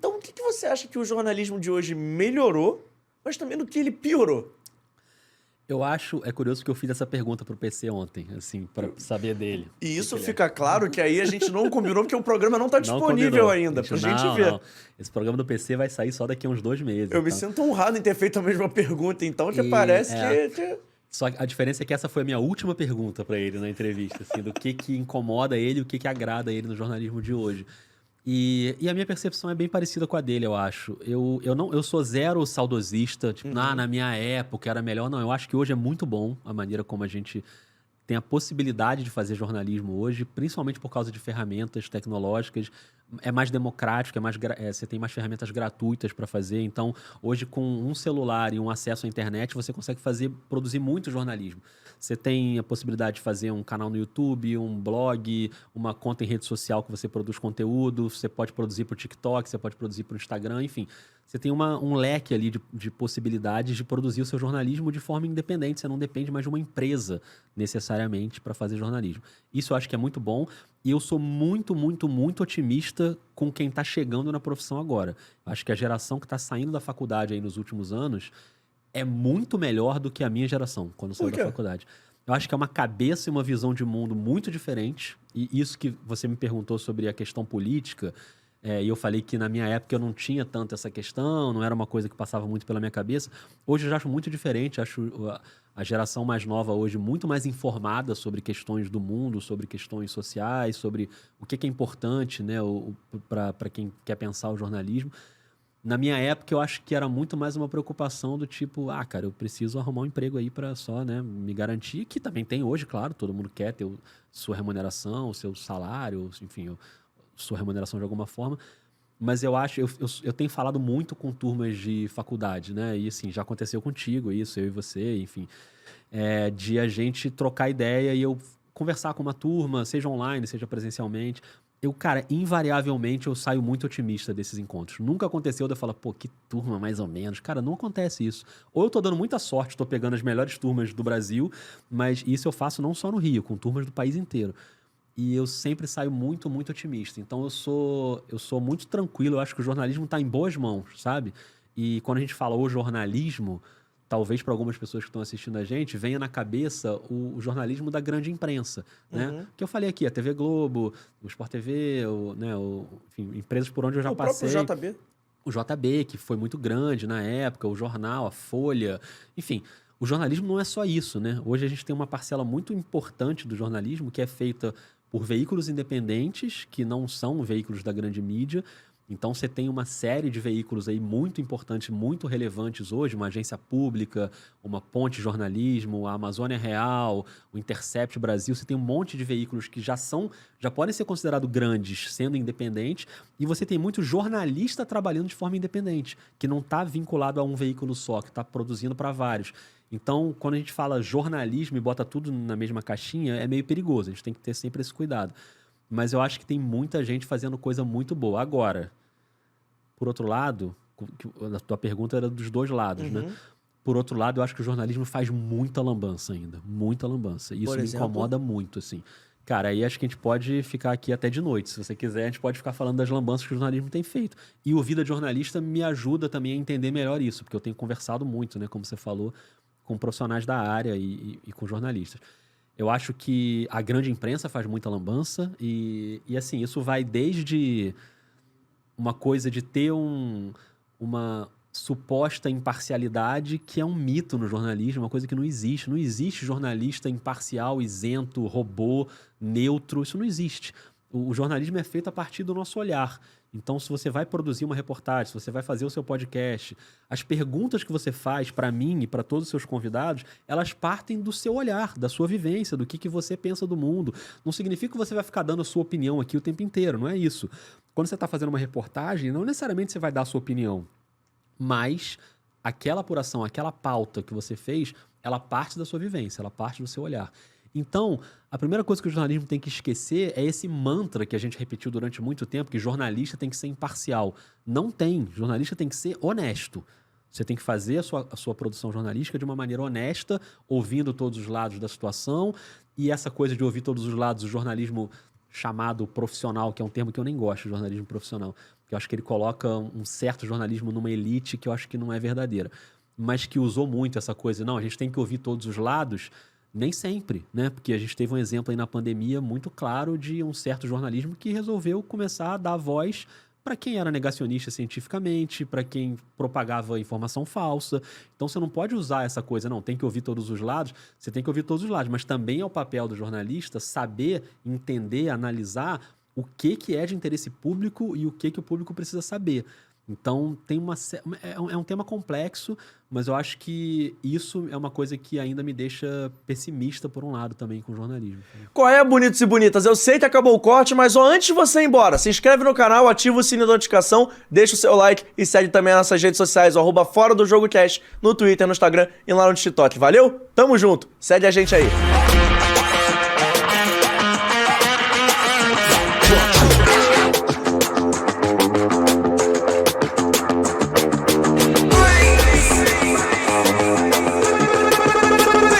Então, o que você acha que o jornalismo de hoje melhorou, mas também no que ele piorou? Eu acho, é curioso que eu fiz essa pergunta pro PC ontem, assim, pra saber dele. E isso que ele fica claro que aí a gente não combinou, porque o programa não tá Não disponível combinou. ainda, pra gente Não, ver. não. Esse programa do PC vai sair só daqui a uns 2 meses. Eu me então. sinto honrado em ter feito a mesma pergunta, então, que parece que... Só que a diferença é que essa foi a minha última pergunta pra ele na entrevista, assim, do que incomoda ele, o que agrada ele no jornalismo de hoje. E a minha percepção é bem parecida com a dele, eu acho. Eu sou zero saudosista, tipo, na minha época era melhor. Não, eu acho que hoje é muito bom a maneira como a gente tem a possibilidade de fazer jornalismo hoje, principalmente por causa de ferramentas tecnológicas. É mais democrático, você tem mais ferramentas gratuitas para fazer. Então, hoje, com um celular e um acesso à internet, você consegue produzir muito jornalismo. Você tem a possibilidade de fazer um canal no YouTube, um blog, uma conta em rede social que você produz conteúdo. Você pode produzir para o TikTok, você pode produzir para o Instagram, enfim. Você tem um leque ali de possibilidades de produzir o seu jornalismo de forma independente. Você não depende mais de uma empresa, necessariamente, para fazer jornalismo. Isso eu acho que é muito bom. E eu sou muito, muito, muito otimista com quem está chegando na profissão agora. Eu acho que a geração que está saindo da faculdade aí nos últimos anos é muito melhor do que a minha geração, quando saiu da faculdade. Eu acho que é uma cabeça e uma visão de mundo muito diferente. E isso que você me perguntou sobre a questão política... e eu falei que na minha época eu não tinha tanto essa questão, não era uma coisa que passava muito pela minha cabeça. Hoje eu já acho muito diferente, acho a geração mais nova hoje muito mais informada sobre questões do mundo, sobre questões sociais, sobre o que é importante, né, para quem quer pensar o jornalismo. Na minha época eu acho que era muito mais uma preocupação do tipo, cara, eu preciso arrumar um emprego aí para só, né, me garantir, que também tem hoje, claro, todo mundo quer ter sua remuneração, o seu salário, enfim, sua remuneração de alguma forma, mas eu acho, eu tenho falado muito com turmas de faculdade, né, e assim, já aconteceu contigo isso, eu e você, enfim, de a gente trocar ideia e eu conversar com uma turma, seja online, seja presencialmente, cara, invariavelmente eu saio muito otimista desses encontros. Nunca aconteceu de eu falar, pô, que turma mais ou menos. Cara, não acontece isso. Ou eu tô dando muita sorte, tô pegando as melhores turmas do Brasil, mas isso eu faço não só no Rio, com turmas do país inteiro. E eu sempre saio muito, muito otimista. Então eu sou muito tranquilo, eu acho que o jornalismo está em boas mãos, sabe? E quando a gente fala o jornalismo, talvez para algumas pessoas que estão assistindo a gente, venha na cabeça o jornalismo da grande imprensa, né? Que eu falei aqui, a TV Globo, o Sport TV, enfim, empresas por onde eu já passei. O próprio JB. O JB, que foi muito grande na época, o jornal, a Folha, enfim... O jornalismo não é só isso, né? Hoje a gente tem uma parcela muito importante do jornalismo que é feita por veículos independentes, que não são veículos da grande mídia. Então você tem uma série de veículos aí muito importantes, muito relevantes hoje, uma agência pública, uma Ponte Jornalismo, a Amazônia Real, o Intercept Brasil. Você tem um monte de veículos que já podem ser considerados grandes, sendo independentes, e você tem muito jornalista trabalhando de forma independente, que não está vinculado a um veículo só, que está produzindo para vários. Então, quando a gente fala jornalismo e bota tudo na mesma caixinha, é meio perigoso. A gente tem que ter sempre esse cuidado. Mas eu acho que tem muita gente fazendo coisa muito boa. Agora, por outro lado, a tua pergunta era dos dois lados, né? Por outro lado, eu acho que o jornalismo faz muita lambança ainda. Muita lambança. E isso me incomoda muito, assim. Cara, aí acho que a gente pode ficar aqui até de noite. Se você quiser, a gente pode ficar falando das lambanças que o jornalismo tem feito. E o Vida de Jornalista me ajuda também a entender melhor isso, porque eu tenho conversado muito, né? Como você falou, com profissionais da área e com jornalistas. Eu acho que a grande imprensa faz muita lambança e assim, isso vai desde uma coisa de ter uma suposta imparcialidade que é um mito no jornalismo, uma coisa que não existe. Não existe jornalista imparcial, isento, robô, neutro. Isso não existe. O jornalismo é feito a partir do nosso olhar. Então, se você vai produzir uma reportagem, se você vai fazer o seu podcast, as perguntas que você faz para mim e para todos os seus convidados, elas partem do seu olhar, da sua vivência, do que você pensa do mundo. Não significa que você vai ficar dando a sua opinião aqui o tempo inteiro, não é isso. Quando você está fazendo uma reportagem, não necessariamente você vai dar a sua opinião, mas aquela apuração, aquela pauta que você fez, ela parte da sua vivência, ela parte do seu olhar. Então, a primeira coisa que o jornalismo tem que esquecer é esse mantra que a gente repetiu durante muito tempo, que jornalista tem que ser imparcial. Não tem. Jornalista tem que ser honesto. Você tem que fazer a sua produção jornalística de uma maneira honesta, ouvindo todos os lados da situação. E essa coisa de ouvir todos os lados, o jornalismo chamado profissional, que é um termo que eu nem gosto, jornalismo profissional, que eu acho que ele coloca um certo jornalismo numa elite que eu acho que não é verdadeira, mas que usou muito essa coisa, não, a gente tem que ouvir todos os lados, nem sempre, né? Porque a gente teve um exemplo aí na pandemia muito claro de um certo jornalismo que resolveu começar a dar voz para quem era negacionista cientificamente, para quem propagava informação falsa. Então você não pode usar essa coisa, não, tem que ouvir todos os lados, você tem que ouvir todos os lados, mas também é o papel do jornalista saber, entender, analisar o que é de interesse público e o que o público precisa saber. Então é um tema complexo, mas eu acho que isso é uma coisa que ainda me deixa pessimista por um lado também com o jornalismo. Qual é, bonitos e bonitas? Eu sei que acabou o corte, mas antes de você ir embora, se inscreve no canal, ativa o sininho da notificação, deixa o seu like e segue também as nossas redes sociais, o @ForaDoJogoCast, no Twitter, no Instagram e lá no TikTok. Valeu? Tamo junto. Segue a gente aí.